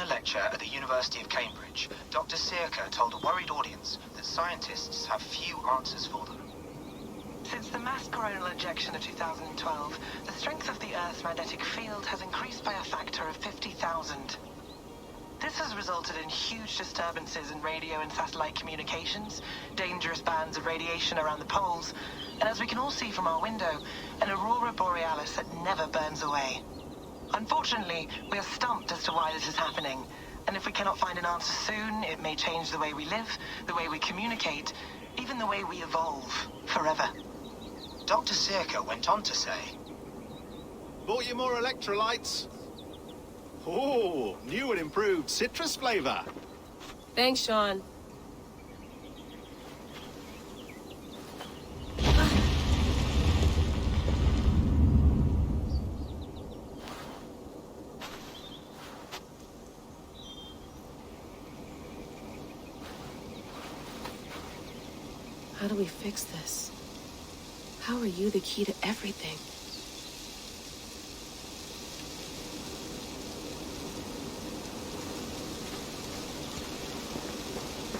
a lecture at the University of Cambridge, Dr. Sirka told a worried audience that scientists have few answers for them. Since the mass coronal ejection of 2012, the strength of the Earth's magnetic field has increased by a factor of 50,000. This has resulted in huge disturbances in radio and satellite communications, dangerous bands of radiation around the poles, and as we can all see from our window, an aurora borealis that never burns away. Unfortunately, we are stumped as to why this is happening, and if we cannot find an answer soon, it may change the way we live, the way we communicate, even the way we evolve, forever. Dr. Sirka went on to say, "Bought you more electrolytes? Oh, new and improved citrus flavor." Thanks, Sean. How do we fix this? How are you the key to everything?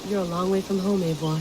You're a long way from home, Eivor.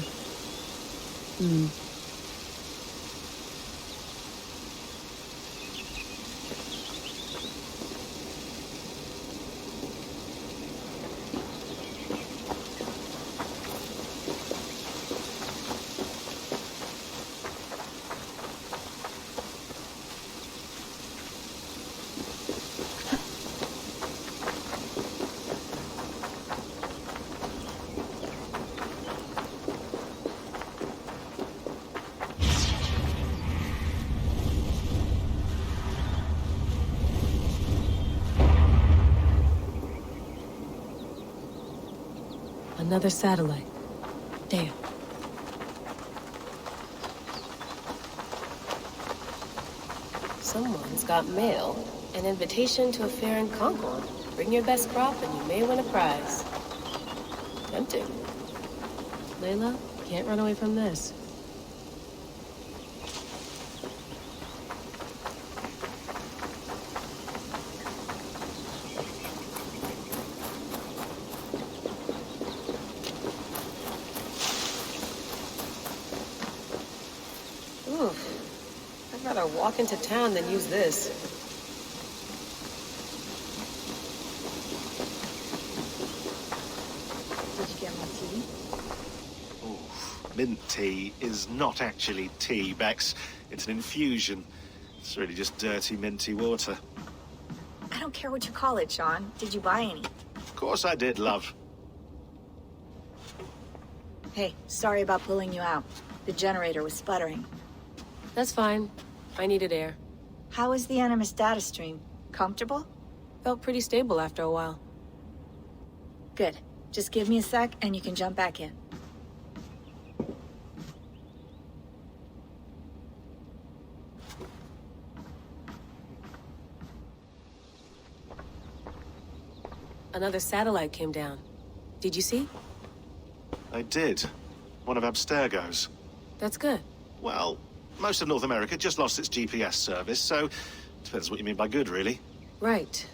Another satellite. Damn. Someone's got mail. An invitation to a fair in Concord. Bring your best crop and you may win a prize. Tempting. Layla, can't run away from this. I'd rather walk into town than use this. Did you get my tea? Oof. Mint tea is not actually tea, Bex. It's an infusion. It's really just dirty, minty water. I don't care what you call it, Sean. Did you buy any? Of course I did, love. Hey, sorry about pulling you out. The generator was sputtering. That's fine. I needed air. How is the Animus data stream? Comfortable? Felt pretty stable after a while. Good. Just give me a sec and you can jump back in. Another satellite came down. Did you see? I did. One of Abstergo's. That's good. Well, most of North America just lost its GPS service, so depends what you mean by good, really. Right.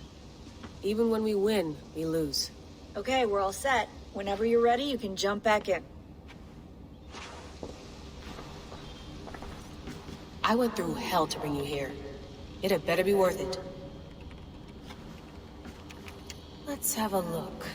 Even when we win, we lose. Okay, we're all set. Whenever you're ready, you can jump back in. I went through hell to bring you here. It had better be worth it. Let's have a look.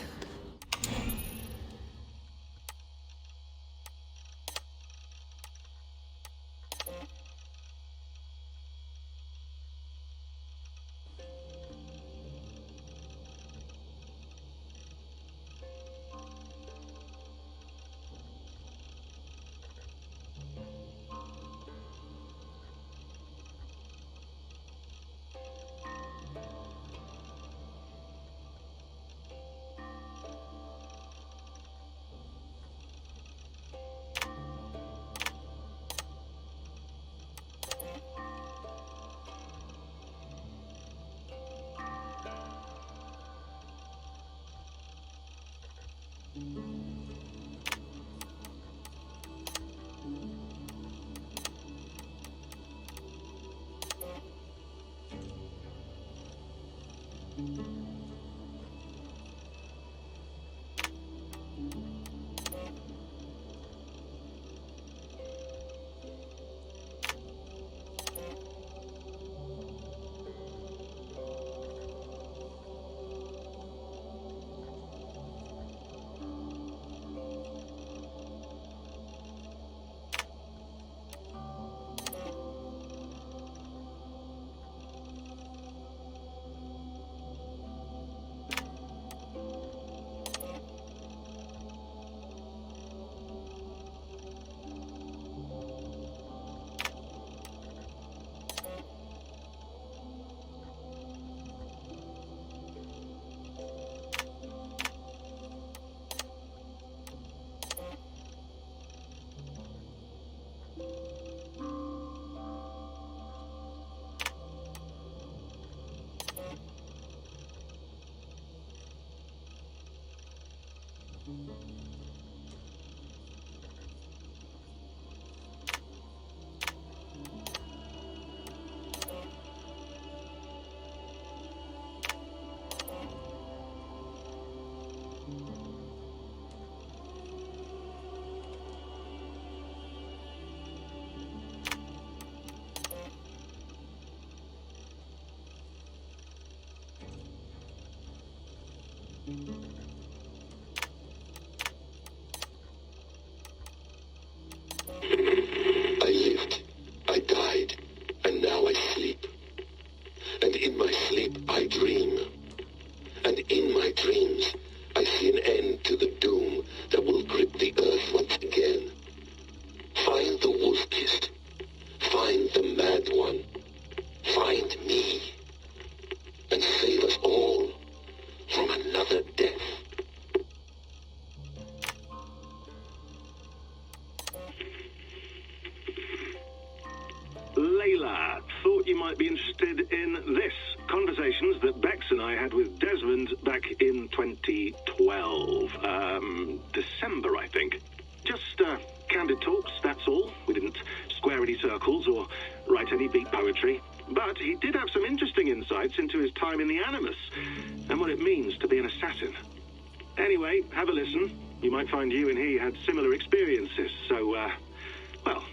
I lived, I died, and now I sleep. And in my sleep I dream. And in my dreams I see an end to the doom that will grip the earth once again. Find the wolf-kissed. Find the mad one. Find me. And save us all from another death. Layla, thought you might be interested in this. Conversations that Bex and I had with Desmond back in 2012. December, I think. Just candid talks, that's all. We didn't square any circles or write any beat poetry. But he did have some interesting insights into his time in the Animus and what it means to be an assassin. Anyway, have a listen. You might find you and he had similar experiences, so, well,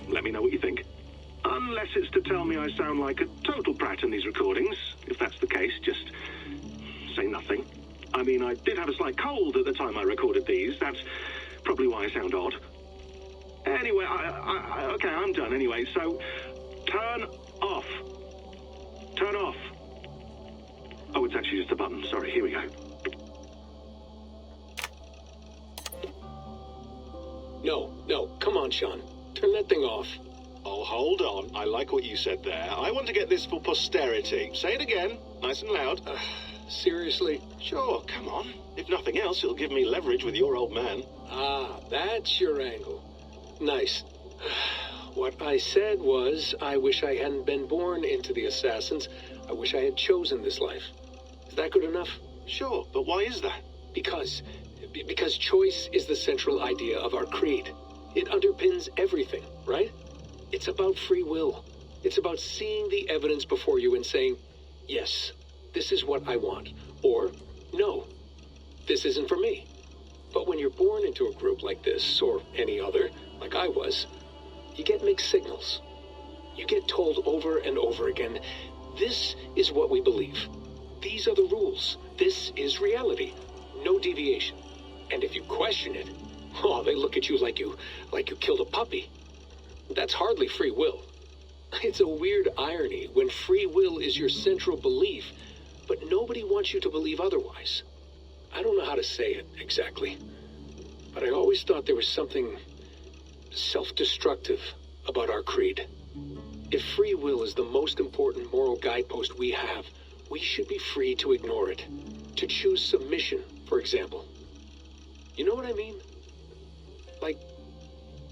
let me know what you think. Unless it's to tell me I sound like a total brat in these recordings. If that's the case, just say nothing. I mean, I did have a slight cold at the time I recorded these. That's probably why I sound odd. Anyway, okay, I'm done anyway, so turn off. Turn off. Oh, it's actually just a button. Sorry, here we go. No, come on, Sean. Turn that thing off. Oh, hold on. I like what you said there. I want to get this for posterity. Say it again, nice and loud. Seriously? Sure, come on. If nothing else, it'll give me leverage with your old man. Ah, that's your angle. Nice. What I said was, I wish I hadn't been born into the Assassins. I wish I had chosen this life. Is that good enough? Sure, but why is that? Because choice is the central idea of our creed. It underpins everything, right? It's about free will. It's about seeing the evidence before you and saying, yes, this is what I want. Or, no, this isn't for me. But when you're born into a group like this, or any other, like I was, you get mixed signals. You get told over and over again, this is what we believe. These are the rules. This is reality. No deviation. And if you question it, oh, they look at you like you killed a puppy. That's hardly free will. It's a weird irony when free will is your central belief, but nobody wants you to believe otherwise. I don't know how to say it exactly, but I always thought there was something self-destructive about our creed. If free will is the most important moral guidepost we have, we should be free to ignore it. To choose submission, for example. You know what I mean? Like,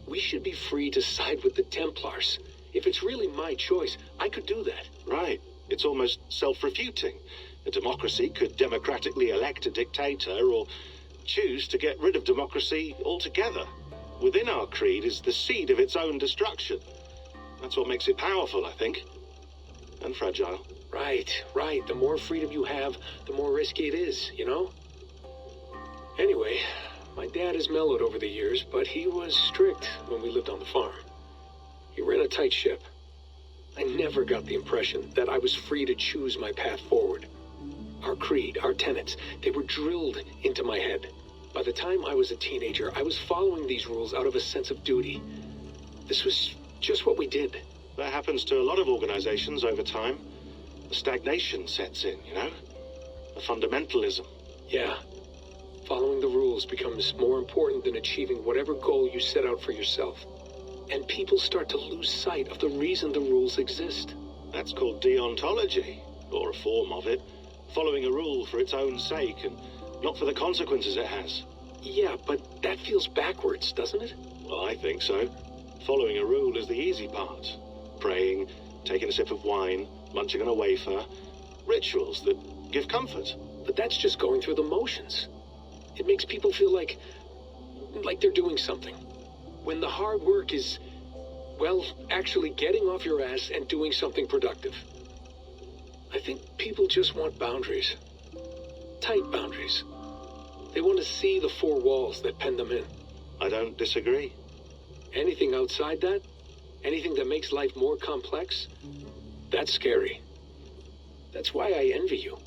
we should be free to side with the Templars. If it's really my choice, I could do that. Right. It's almost self-refuting. A democracy could democratically elect a dictator or choose to get rid of democracy altogether. Within our creed is the seed of its own destruction. That's what makes it powerful, I think. And fragile. Right. The more freedom you have, the more risky it is, you know? Anyway, my dad has mellowed over the years, but he was strict when we lived on the farm. He ran a tight ship. I never got the impression that I was free to choose my path forward. Our creed, our tenets, they were drilled into my head. By the time I was a teenager, I was following these rules out of a sense of duty. This was just what we did. That happens to a lot of organizations over time. The stagnation sets in, you know? The fundamentalism. Yeah. Following the rules becomes more important than achieving whatever goal you set out for yourself. And people start to lose sight of the reason the rules exist. That's called deontology, or a form of it. Following a rule for its own sake and not for the consequences it has. Yeah, but that feels backwards, doesn't it? Well, I think so. Following a rule is the easy part. Praying, taking a sip of wine, munching on a wafer. Rituals that give comfort. But that's just going through the motions. It makes people feel like they're doing something. When the hard work is, well, actually getting off your ass and doing something productive. I think people just want boundaries. Tight boundaries. They want to see the four walls that pen them in. I don't disagree. Anything outside that, anything that makes life more complex, that's scary. That's why I envy you.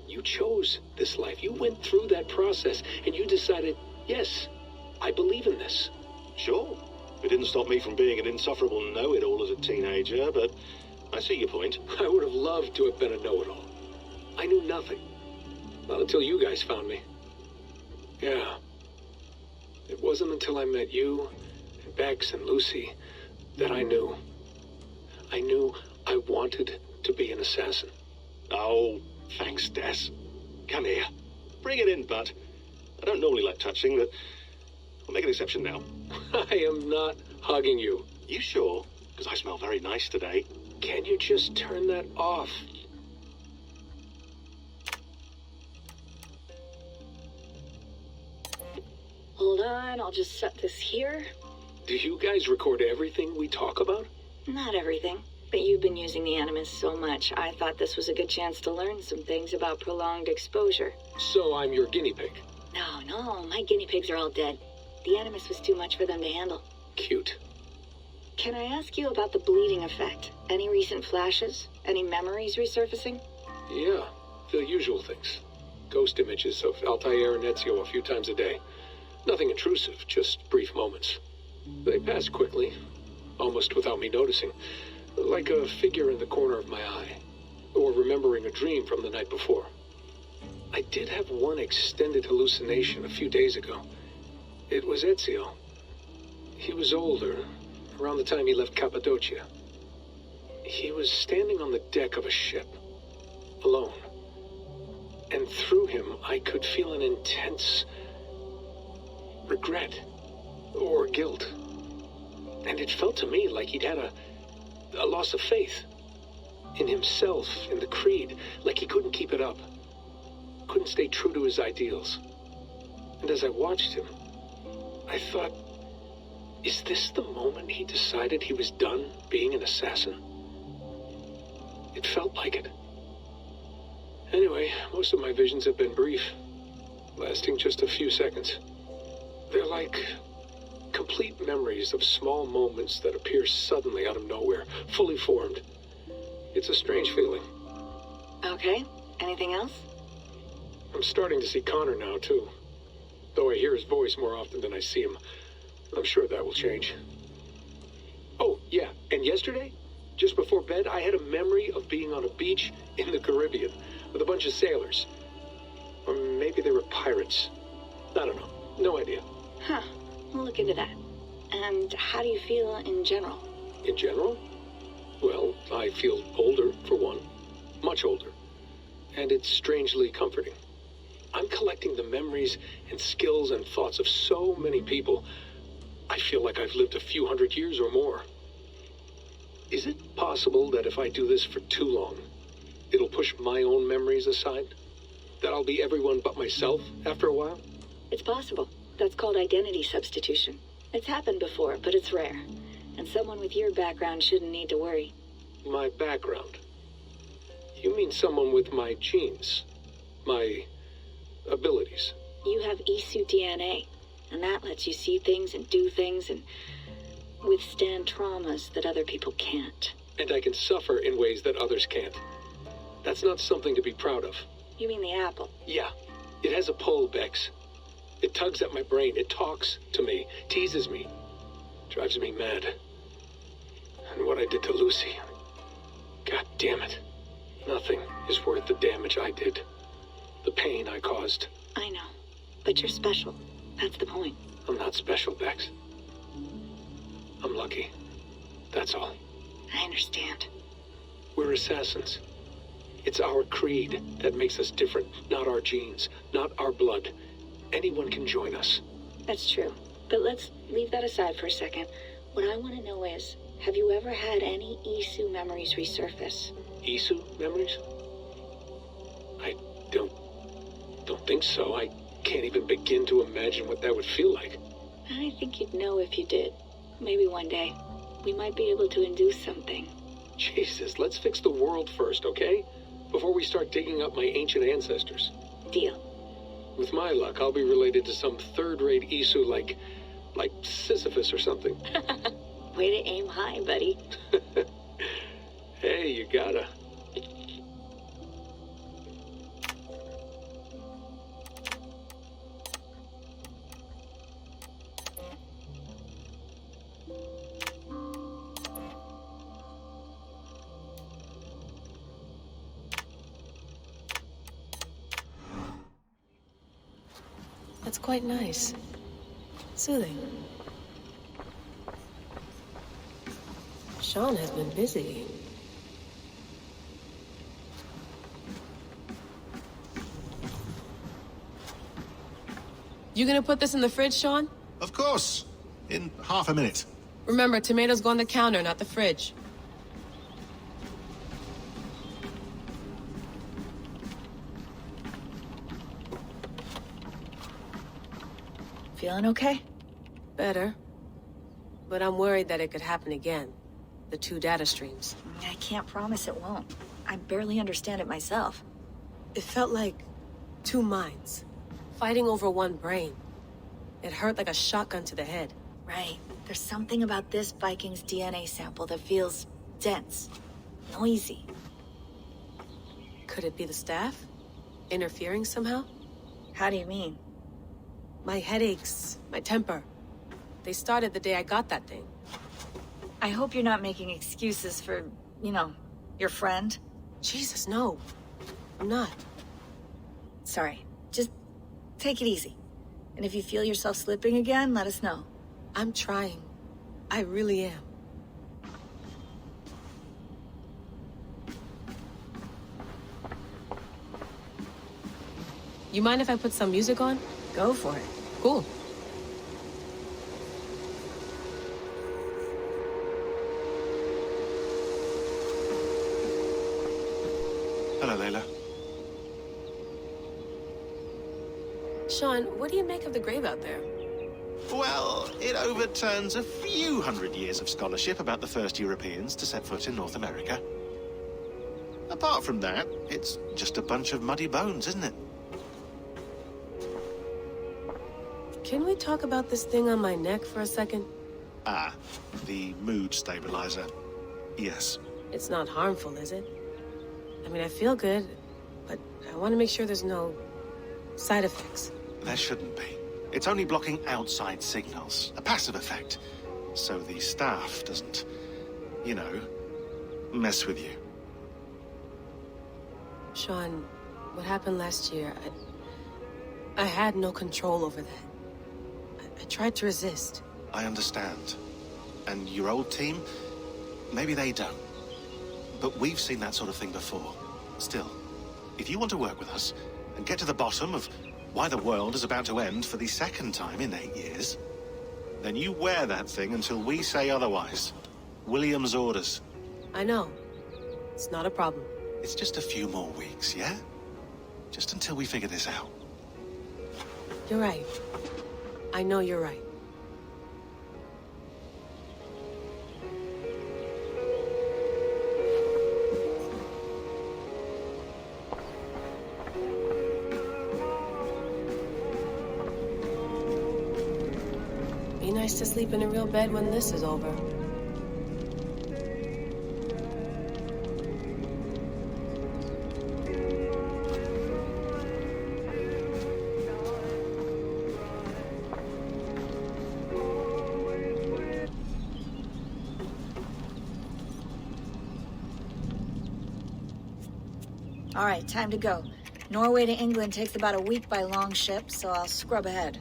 You chose this life. You went through that process, and you decided, yes, I believe in this. Sure. It didn't stop me from being an insufferable know-it-all as a teenager, but I see your point. I would have loved to have been a know-it-all. I knew nothing. Not until you guys found me. Yeah. It wasn't until I met you, and Bex and Lucy, that I knew. I knew I wanted to be an assassin. Oh, thanks, Des. Come here. Bring it in, bud. I don't normally like touching, but I'll make an exception now. I am not hugging you. You sure? Because I smell very nice today. Can you just turn that off? Hold on, I'll just set this here. Do you guys record everything we talk about? Not everything, but you've been using the Animus so much, I thought this was a good chance to learn some things about prolonged exposure. So I'm your guinea pig. No, my guinea pigs are all dead. The Animus was too much for them to handle. Cute. Can I ask you about the bleeding effect? Any recent flashes? Any memories resurfacing? Yeah, the usual things. Ghost images of Altair and Ezio a few times a day. Nothing intrusive, just brief moments. They pass quickly, almost without me noticing, like a figure in the corner of my eye, or remembering a dream from the night before. I did have one extended hallucination a few days ago. It was Ezio. He was older, around the time he left Cappadocia. He was standing on the deck of a ship, alone. And through him, I could feel an intense regret or guilt. And it felt to me like he'd had a loss of faith in himself, in the creed, like he couldn't keep it up, couldn't stay true to his ideals. And as I watched him, I thought, is this the moment he decided he was done being an assassin? It felt like it. Anyway, most of my visions have been brief, lasting just a few seconds. They're like complete memories of small moments that appear suddenly out of nowhere, fully formed. It's a strange feeling. Okay, anything else? I'm starting to see Connor now, too. Though I hear his voice more often than I see him. I'm sure that will change. Oh, yeah, and yesterday, just before bed, I had a memory of being on a beach in the Caribbean with a bunch of sailors. Or maybe they were pirates. I don't know. No idea. Huh, we'll look into that. And how do you feel in general? In general? Well, I feel older, for one. Much older. And it's strangely comforting. I'm collecting the memories and skills and thoughts of so many people. I feel like I've lived a few hundred years or more. Is it possible that if I do this for too long, it'll push my own memories aside? That I'll be everyone but myself after a while? It's possible. That's called identity substitution. It's happened before, but it's rare. And someone with your background shouldn't need to worry. My background? You mean someone with my genes? My abilities? You have Isu DNA, and that lets you see things and do things and withstand traumas that other people can't. And I can suffer in ways that others can't. That's not something to be proud of. You mean the apple? Yeah. It has a pull, Bex. It tugs at my brain. It talks to me, teases me, drives me mad. And what I did to Lucy, God damn it. Nothing is worth the damage I did. The pain I caused. I know, but you're special. That's the point. I'm not special, Bex. I'm lucky. That's all. I understand. We're assassins. It's our creed that makes us different, not our genes, not our blood. Anyone can join us. That's true. But let's leave that aside for a second. What I want to know is, have you ever had any Isu memories resurface? Isu memories? I don't think so. can't even begin to imagine what that would feel like. I think you'd know if you did. Maybe one day, we might be able to induce something. Jesus, let's fix the world first, okay? Before we start digging up my ancient ancestors. Deal. With my luck, I'll be related to some third-rate Isu like Sisyphus or something. Way to aim high, buddy. Hey, you gotta. That's quite nice. Soothing. Sean has been busy. You gonna put this in the fridge, Sean? Of course. In half a minute. Remember, tomatoes go on the counter, not the fridge. Feeling okay? Better. But I'm worried that it could happen again. The two data streams. I can't promise it won't. I barely understand it myself. It felt like two minds, fighting over one brain. It hurt like a shotgun to the head. Right. There's something about this Viking's DNA sample that feels dense, noisy. Could it be the staff? Interfering somehow? How do you mean? My headaches, my temper. They started the day I got that thing. I hope you're not making excuses for, your friend. Jesus, no. I'm not. Sorry. Just take it easy. And if you feel yourself slipping again, let us know. I'm trying. I really am. You mind if I put some music on? Go for it. Cool. Hello, Layla. Sean, what do you make of the grave out there? Well, it overturns a few hundred years of scholarship about the first Europeans to set foot in North America. Apart from that, it's just a bunch of muddy bones, isn't it? Can we talk about this thing on my neck for a second? Ah, the mood stabilizer. Yes. It's not harmful, is it? I mean, I feel good, but I want to make sure there's no side effects. There shouldn't be. It's only blocking outside signals, a passive effect. So the staff doesn't, mess with you. Sean, what happened last year, I had no control over that. I tried to resist. I understand. And your old team, maybe they don't. But we've seen that sort of thing before. Still, if you want to work with us and get to the bottom of why the world is about to end for the second time in 8 years, then you wear that thing until we say otherwise. William's orders. I know. It's not a problem. It's just a few more weeks, yeah? Just until we figure this out. You're right. I know you're right. Be nice to sleep in a real bed when this is over. All right, time to go. Norway to England takes about a week by long ship, so I'll scrub ahead.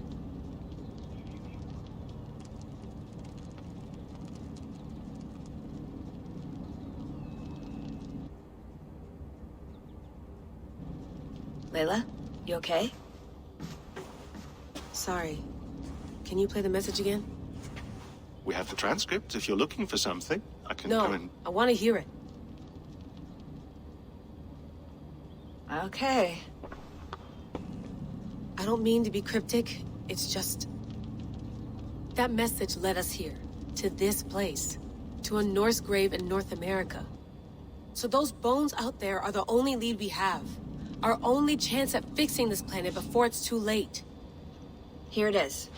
Layla, you okay? Sorry. Can you play the message again? We have the transcript if you're looking for something. I can No, go and... I want to hear it. Okay. I I don't mean to be cryptic, it's just... That message led us here, to this place, to a Norse grave in North America. So those bones out there are the only lead we have. Our only chance at fixing this planet before it's too late. Here it is.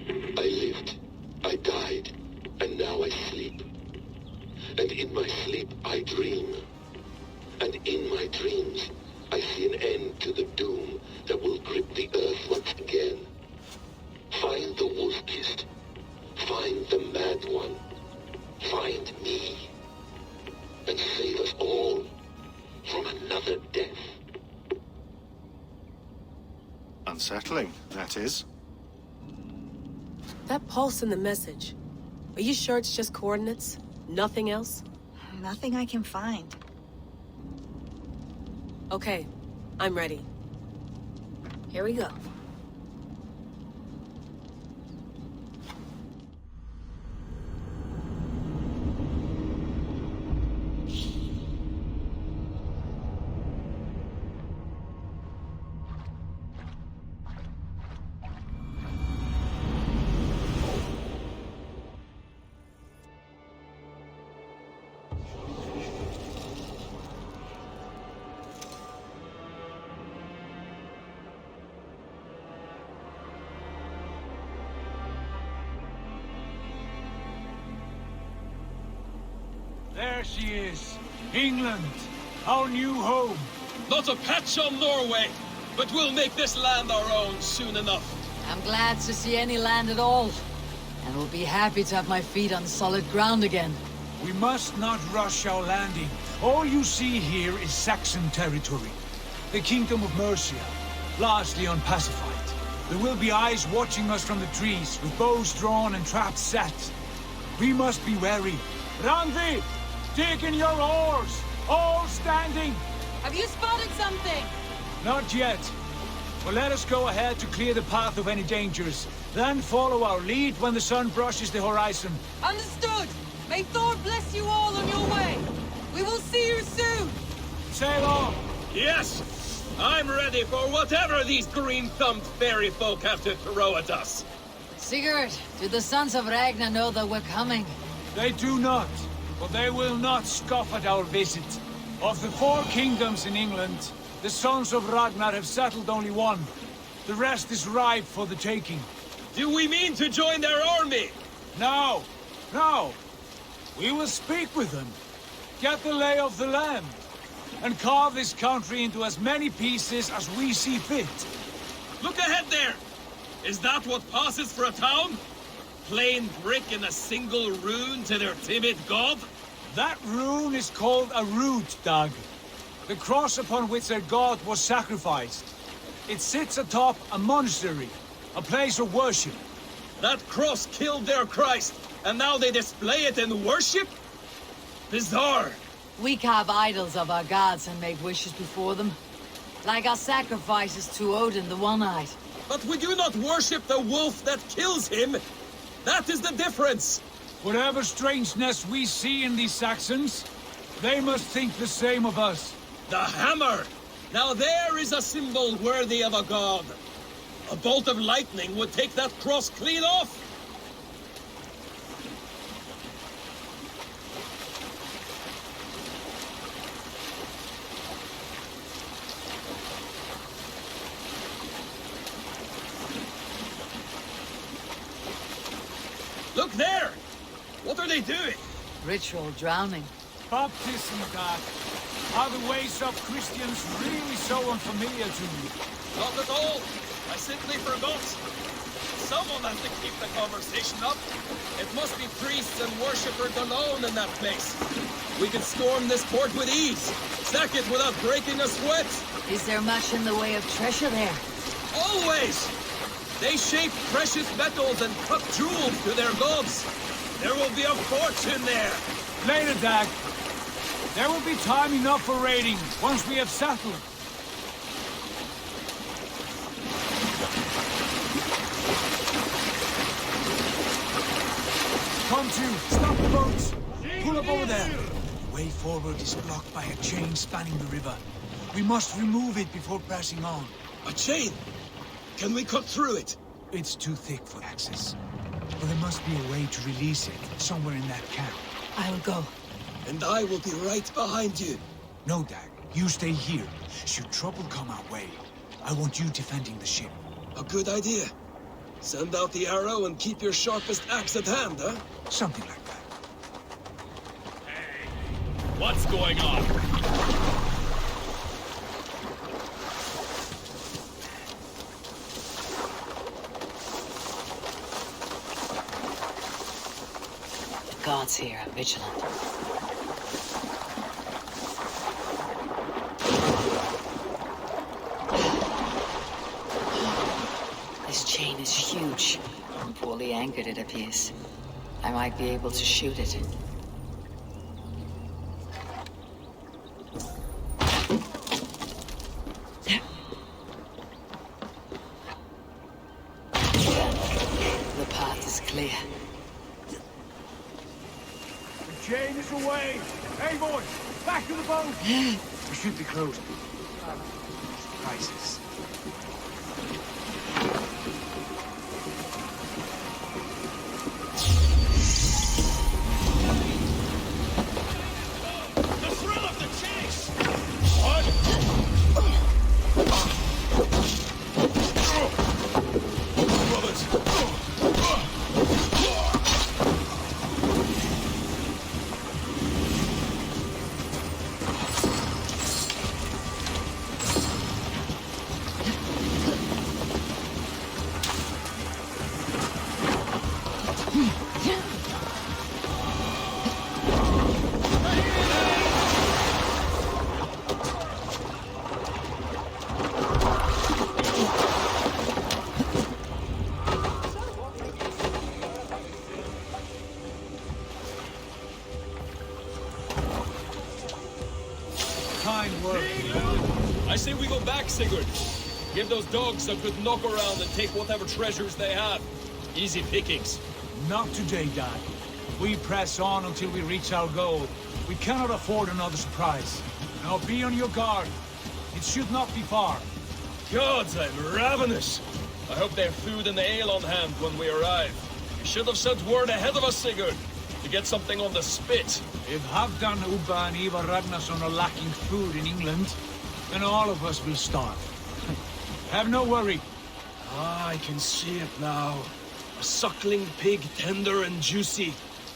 I lived, I died, and now I sleep. And in my sleep I dream. And in my dreams I see an end to the doom that will grip the earth once again. Find the wolf-kissed. Find the mad one. Find me. And save us all from another death. Unsettling, that is. That pulse in the message. Are you sure it's just coordinates? Nothing else? Nothing I can find. Okay, I'm ready. Here we go. There she is. England, our new home. Not a patch on Norway, but we'll make this land our own soon enough. I'm glad to see any land at all, and will be happy to have my feet on solid ground again. We must not rush our landing. All you see here is Saxon territory. The Kingdom of Mercia, largely unpacified. There will be eyes watching us from the trees, with bows drawn and traps set. We must be wary. Randvi! Dig in your oars! All standing! Have you spotted something? Not yet. But let us go ahead to clear the path of any dangers. Then follow our lead when the sun brushes the horizon. Understood! May Thor bless you all on your way! We will see you soon! Sail on! Yes! I'm ready for whatever these green-thumbed fairy folk have to throw at us. Sigurd, do the sons of Ragnar know that we're coming? They do not, but they will not scoff at our visit. Of the 4 kingdoms in England, the sons of Ragnar have settled only one. The rest is ripe for the taking. Do we mean to join their army? No, no. We will speak with them, get the lay of the land, and carve this country into as many pieces as we see fit. Look ahead there! Is that what passes for a town? Plain brick in a single rune to their timid god? That rune is called a root, Doug. The cross upon which their god was sacrificed. It sits atop a monastery, a place of worship. That cross killed their Christ, and now they display it in worship? Bizarre. We carve idols of our gods and make wishes before them. Like our sacrifices to Odin the One-Eyed. But we do not worship the wolf that kills him. That is the difference. Whatever strangeness we see in these Saxons, they must think the same of us. The hammer! Now there is a symbol worthy of a god. A bolt of lightning would take that cross clean off. Look there! What are they doing? Ritual drowning. Baptism, Doug. Are the ways of Christians really so unfamiliar to you? Not at all. I simply forgot. Someone has to keep the conversation up. It must be priests and worshippers alone in that place. We can storm this port with ease. Sack it without breaking a sweat. Is there much in the way of treasure there? Always! They shape precious metals and cut jewels to their gods. There will be a fortune there. Later, Dag. There will be time enough for raiding once we have settled. Come to, stop the boats. Pull up over there. The way forward is blocked by a chain spanning the river. We must remove it before passing on. A chain! Can we cut through it? It's too thick for access. But there must be a way to release it, somewhere in that camp. I'll go. And I will be right behind you. No, Dag. You stay here. Should trouble come our way, I want you defending the ship. A good idea. Send out the arrow and keep your sharpest axe at hand, huh? Something like that. Hey, what's going on? The gods here are vigilant. This chain is huge. Poorly anchored, it appears. I might be able to shoot it. The path is clear. The chain is away! Eivor! Back to the boat! We should be close. Surprises. I say we go back, Sigurd. Give those dogs a good knock around and take whatever treasures they have. Easy pickings. Not today, Dad. We press on until we reach our goal. We cannot afford another surprise. Now be on your guard. It should not be far. Gods, I'm ravenous. I hope they have food and ale on hand when we arrive. You should have sent word ahead of us, Sigurd, to get something on the spit. If Halfdan, Ubba and Ivar Ragnarsson are lacking food in England, then all of us will starve. Have no worry. Ah, I can see it now. A suckling pig, tender and juicy,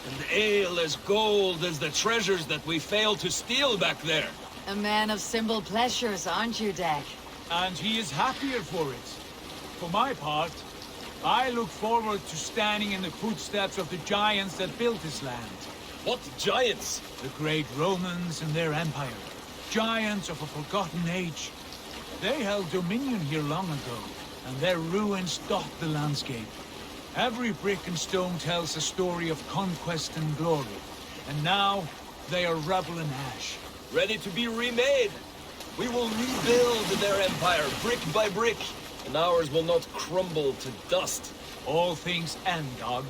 and ale as gold as the treasures that we failed to steal back there. A man of simple pleasures, aren't you, Dag? And he is happier for it. For my part, I look forward to standing in the footsteps of the giants that built this land. What giants? The great Romans and their empire. Giants of a forgotten age. They held dominion here long ago, and their ruins dot the landscape. Every brick and stone tells a story of conquest and glory. And now, they are rubble and ash. Ready to be remade. We will rebuild their empire, brick by brick, and ours will not crumble to dust. All things end, dog.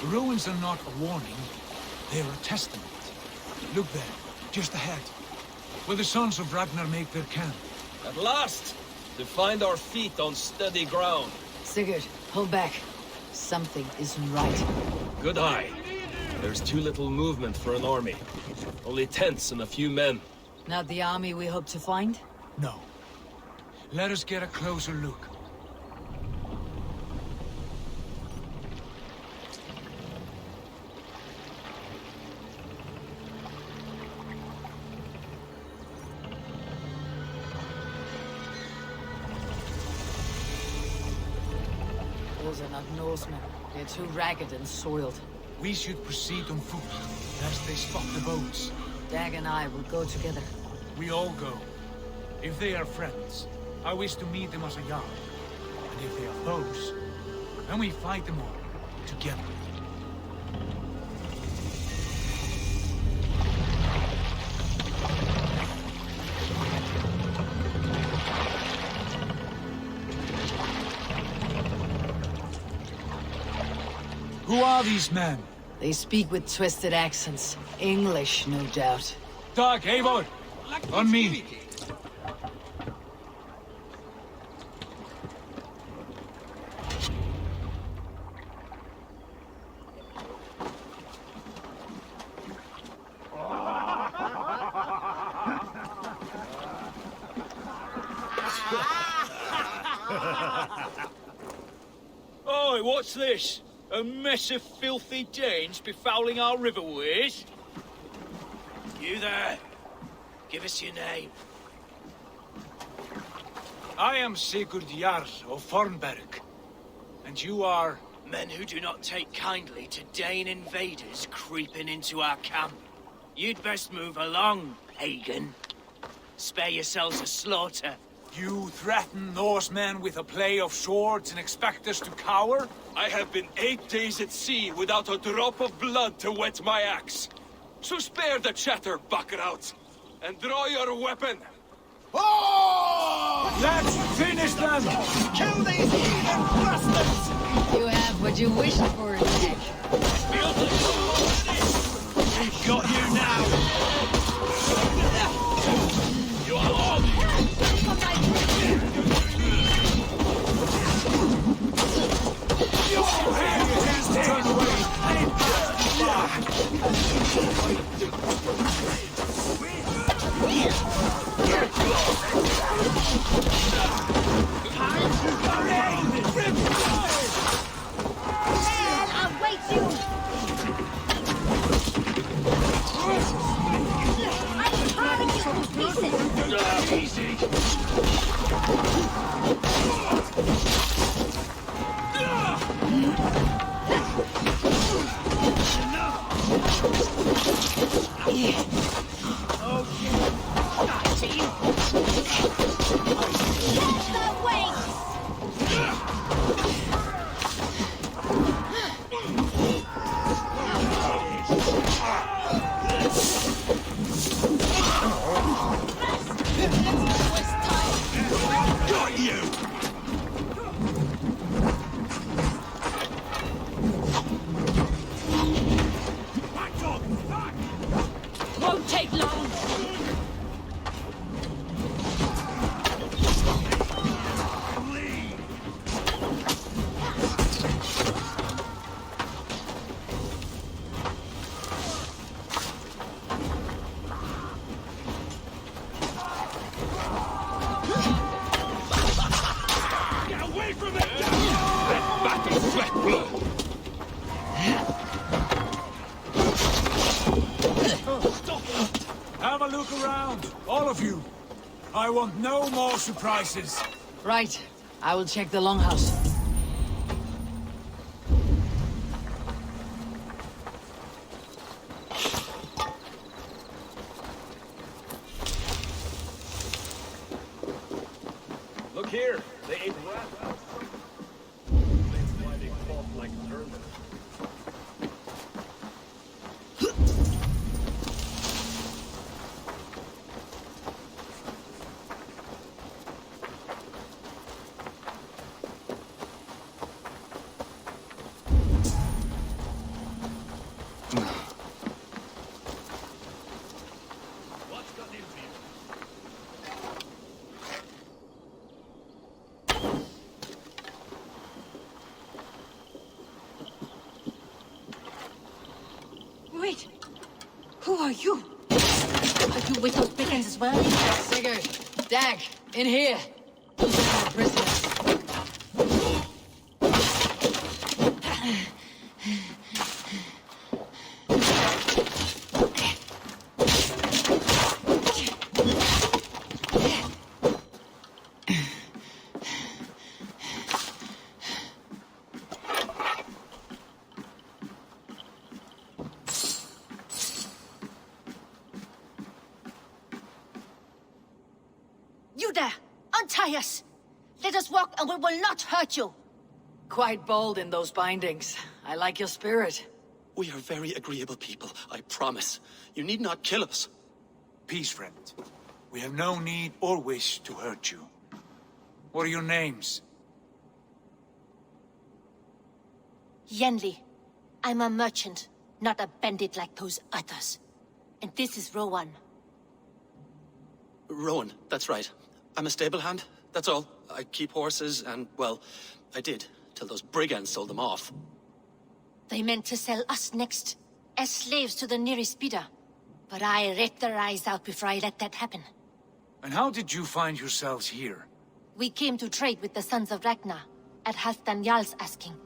The ruins are not a warning. They are a testament. Look there, just ahead, where the sons of Ragnar make their camp. At last! To find our feet on steady ground. Sigurd, hold back. Something isn't right. Good eye. There's too little movement for an army. Only tents and a few men. Not the army we hope to find? No. Let us get a closer look. Those are not Norsemen. They're too ragged and soiled. We should proceed on foot, lest they spot the boats. Dag and I will go together. We all go. If they are friends, I wish to meet them as a yard. And if they are foes, then we fight them all, together. Who are these men? They speak with twisted accents. English, no doubt. Dag, Eivor! On me! Oi, what's this? A mess of filthy Danes befouling our riverways? You there. Give us your name. I am Sigurd Jarl of Fornberg. And you are... Men who do not take kindly to Dane invaders creeping into our camp. You'd best move along, pagan. Spare yourselves a slaughter. You threaten Norsemen with a play of swords and expect us to cower? I have been 8 days at sea without a drop of blood to wet my axe. So spare the chatter, buckerouts, and draw your weapon. Oh! Let's finish them! Kill these heathen bastards! You have what you wished for, Nick. We've got you now! You are on! Turn away! I'll wait you! I'm hurling you to pieces! Easy! Won't take long! Get away from it! Let battle sweat blood! Have a look around, all of you. I want no more surprises. Right. I will check the longhouse. Look here, they ate rats. That's why they fought like vermin. What's got into you? Wait! Who are you? Are you with those brigands as well? Sigurd, Dag, in here. Those are our prisoners. You there! Untie us! Let us walk and we will not hurt you! Quite bold in those bindings. I like your spirit. We are very agreeable people, I promise. You need not kill us. Peace, friend. We have no need or wish to hurt you. What are your names? Yenli. I'm a merchant, not a bandit like those others. And this is Rowan. Rowan, that's right. I'm a stable hand, that's all. I keep horses and, well, I did, till those brigands sold them off. They meant to sell us next, as slaves to the nearest bidder. But I ripped their eyes out before I let that happen. And how did you find yourselves here? We came to trade with the Sons of Ragnar, at Halfdan Jarl's asking.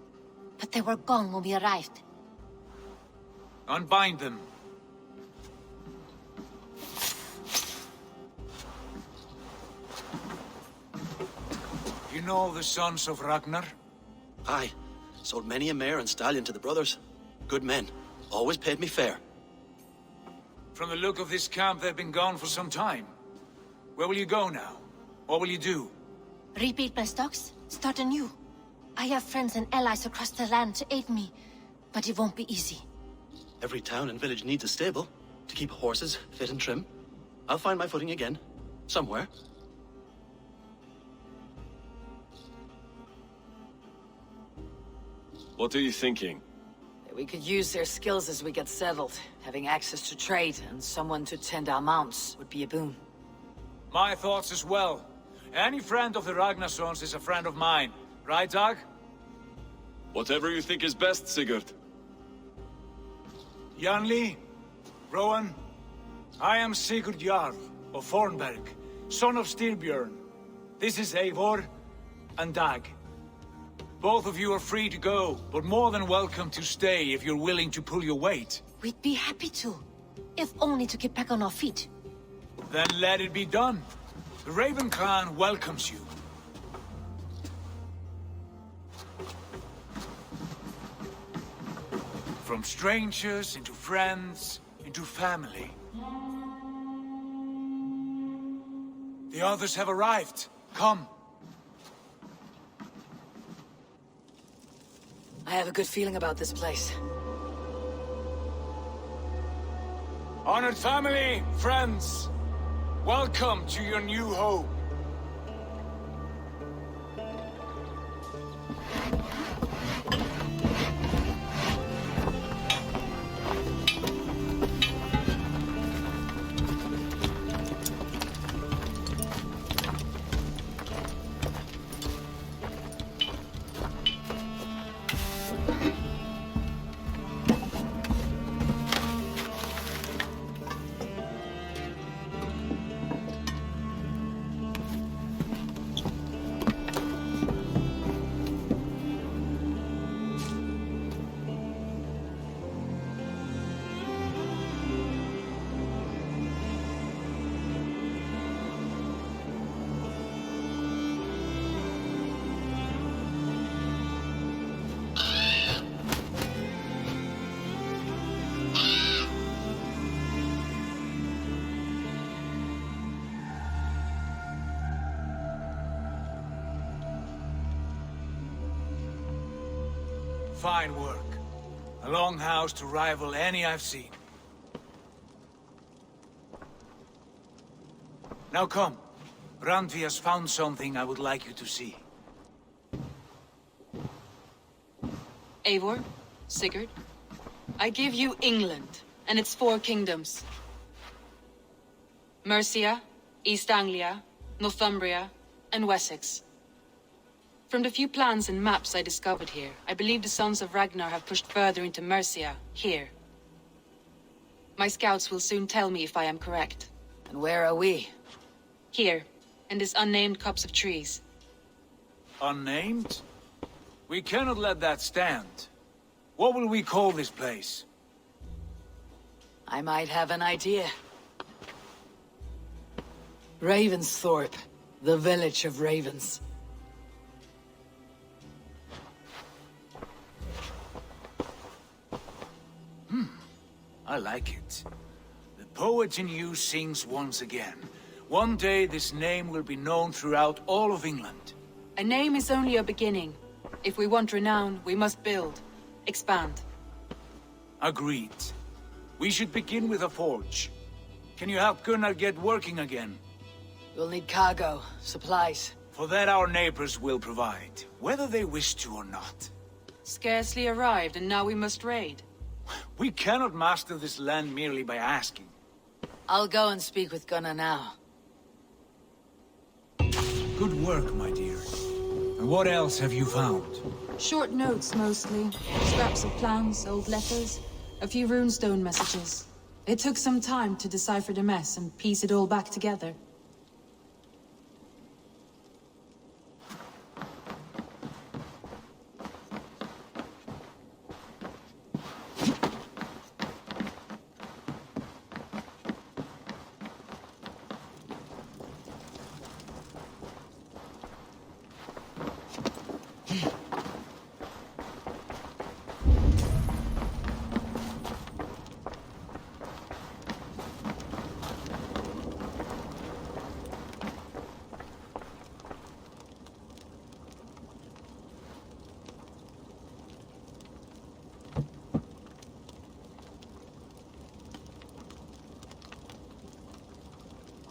But they were gone when we arrived. Unbind them. You know the Sons of Ragnar? Aye. Sold many a mare and stallion to the brothers. Good men. Always paid me fair. From the look of this camp, they've been gone for some time. Where will you go now? What will you do? Rebuild my stocks, start anew. I have friends and allies across the land to aid me, but it won't be easy. Every town and village needs a stable to keep horses fit and trim. I'll find my footing again. Somewhere. What are you thinking? We could use their skills as we get settled. Having access to trade and someone to tend our mounts would be a boon. My thoughts as well. Any friend of the Ragnarsons is a friend of mine. Right, Dag? Whatever you think is best, Sigurd. Janli, Rowan, I am Sigurd Jarl of Thornberg, son of Styrbjörn. This is Eivor and Dag. Both of you are free to go, but more than welcome to stay if you're willing to pull your weight. We'd be happy to, if only to get back on our feet. Then let it be done. The Raven clan welcomes you. From strangers, into friends, into family. The others have arrived. Come. I have a good feeling about this place. Honored family, friends, welcome to your new home. Fine work. A longhouse to rival any I've seen. Now come. Randvi has found something I would like you to see. Eivor, Sigurd, I give you England and its 4 kingdoms. Mercia, East Anglia, Northumbria, and Wessex. From the few plans and maps I discovered here, I believe the Sons of Ragnar have pushed further into Mercia, here. My scouts will soon tell me if I am correct. And where are we? Here, in this unnamed copse of trees. Unnamed? We cannot let that stand. What will we call this place? I might have an idea. Ravensthorpe, the village of ravens. I like it. The poet in you sings once again. One day this name will be known throughout all of England. A name is only a beginning. If we want renown, we must build, expand. Agreed. We should begin with a forge. Can you help Gunnar get working again? We'll need cargo, supplies. For that our neighbors will provide, whether they wish to or not. Scarcely arrived, and now we must raid. We cannot master this land merely by asking. I'll go and speak with Gunnar now. Good work, my dear. And what else have you found? Short notes, mostly. Scraps of plans, old letters, a few runestone messages. It took some time to decipher the mess and piece it all back together.